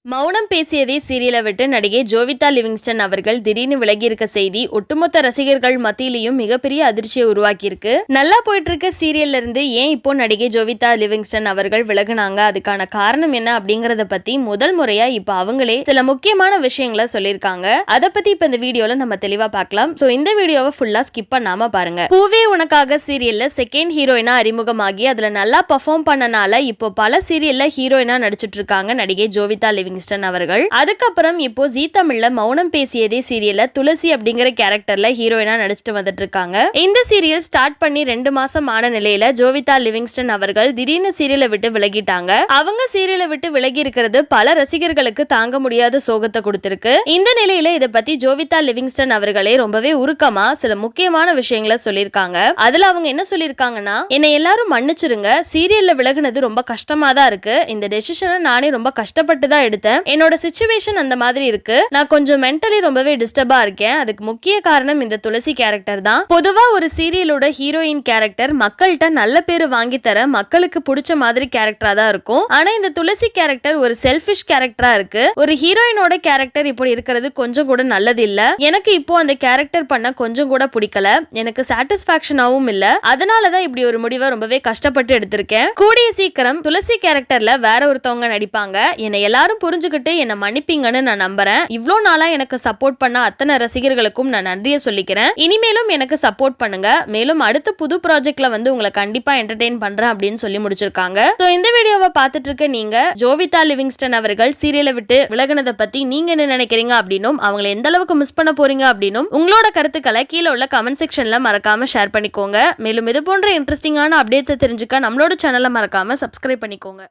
மௌனம் பேசியதே சீரியலை விட்டு நடிகை ஜோவிதா லிவிங்ஸ்டன் அவர்கள் திடீர்னு விலகி இருக்க செய்தி ஒட்டுமொத்த ரசிகர்கள் மத்தியிலையும் மிகப்பெரிய அதிர்ச்சியை உருவாக்கியிருக்கு. நல்லா போயிட்டு இருக்க சீரியல்ல இருந்து ஏன் இப்போ நடிகை ஜோவிதா லிவிங்ஸ்டன் அவர்கள் விலகுனாங்க, அதுக்கான காரணம் என்ன அப்படிங்கறத பத்தி முதல் முறையா இப்ப அவங்களே சில முக்கியமான விஷயங்களை சொல்லியிருக்காங்க. அதை பத்தி இப்ப இந்த வீடியோல நம்ம தெளிவா பார்க்கலாம். சோ இந்த வீடியோவை ஃபுல்லா ஸ்கிப் பண்ணாம பாருங்க. பூவே உனக்காக சீரியல்ல செகண்ட் ஹீரோயினா அறிமுகமாகி அதுல நல்லா பெர்ஃபார்ம் பண்ணனால இப்போ பல சீரியல்ல ஹீரோயினா நடிச்சிட்டு இருக்காங்க நடிகை ஜோவிதா லிவிங்ஸ்டன் அவர்கள். அதுக்கப்புறம் இப்போ ஜீ தமிழ்ல மௌனம் பேசியதே சீரியல்ல துளசி அப்படிங்கிற கேரக்டர்ல ஹீரோயினா நடிச்சிட்டு வந்துட்டு இருக்காங்க. இந்த சீரியல் ஸ்டார்ட் பண்ணி 2 மாசம் ஆன நிலையில ஜோவிதா லிவிங்ஸ்டன் அவர்கள் திடீர்னு சீரியலை விட்டு விலகிட்டாங்க. அவங்க சீரியலை விட்டு விலகி இருக்கிறது பல ரசிகர்களுக்கு தாங்க முடியாத சோகத்தை கொடுத்திருக்கு. இந்த நிலையில இதை பத்தி ஜோவிதா லிவிங்ஸ்டன் அவர்களே ரொம்பவே உருக்கமா சில முக்கியமான விஷயங்களை சொல்லியிருக்காங்க. அதுல அவங்க என்ன சொல்லியிருக்காங்கன்னா, என்னை எல்லாரும் மன்னிச்சிருங்க, சீரியல்ல விலகுனது ரொம்ப கஷ்டமா தான் இருக்கு. இந்த டெசிஷனை நானே ரொம்ப கஷ்டப்பட்டு தான் எடுத்தேன். என்னோட சிச்சுவேஷன் அந்த மாதிரி இருக்கு. நான் கொஞ்சம் மென்டலி ரொம்பவே டிஸ்டர்பா இருக்கேன். அதுக்கு முக்கிய காரணம் இந்த துளசி கேரக்டர் தான். பொதுவா ஒரு சீரியலோட ஹீரோயின் கேரக்டர் மக்கள்கிட்ட நல்ல பேரு வாங்கி தர மக்களுக்கு பிடிச்ச மாதிரி கேரக்டரா தான் இருக்கும். ஆனா இந்த துளசி கேரக்டர் ஒரு செல்ஃபிஷ் கேரக்டரா இருக்கு. ஒரு ஹீரோயினோட கேரக்டர் இப்படி இருக்கிறது கொஞ்சம் கூட நல்லது இல்ல. எனக்கு இப்போ அந்த கேரக்டர் பண்ண கொஞ்சம் கூட பிடிக்கல. எனக்கு சாட்டிஸ்பாக்சனாவும் இல்ல. அதனாலதான் இப்படி ஒரு முடிவை ரொம்பவே கஷ்டப்பட்டு எடுத்திருக்கேன். கூடிய சீக்கிரம் துளசி கேரக்டர்ல வேற ஒருத்தவங்க நடிப்பாங்க. என்னை எல்லாரும் புரிஞ்சுக்கிட்டு என்ன மன்னிப்பீங்கன்னு நான் நம்புறேன். இவ்ளோ நாளா எனக்கு சப்போர்ட் பண்ண அத்தனை ரசிகர்களுக்கும் நான் நன்றியை சொல்லிக்கிறேன். இனிமேலும் எனக்கு சப்போர்ட் பண்ணுங்க. மேலும் அடுத்த புது ப்ராஜெக்ட்ல வந்து உங்களை கண்டிப்பா என்டர்டெயின் பண்றேன் அப்படின்னு சொல்லி முடிச்சிருக்காங்க. சோ இந்த வீடியோவை பார்த்துட்டு இருக்க நீங்க ஜோவிதா லிவிங்ஸ்டன் அவர்கள் சீரியலை விட்டு விலகினதை பத்தி நீங்க என்ன நினைக்கிறீங்க அப்படின்னும் அவங்களை எந்த அளவுக்கு மிஸ் பண்ண போறீங்க அப்படின்னும் உங்களோட கருத்துக்களை கீழே உள்ள கமெண்ட் செக்ஷன்ல மறக்காம ஷேர் பண்ணிக்கோங்க. மேலும் இது போன்ற இன்ட்ரெஸ்டிங்கான அப்டேட்ஸை தெரிஞ்சுக்க நம்மளோட சேனலை மறக்காம சப்ஸ்கிரைப் பண்ணிக்கோங்க.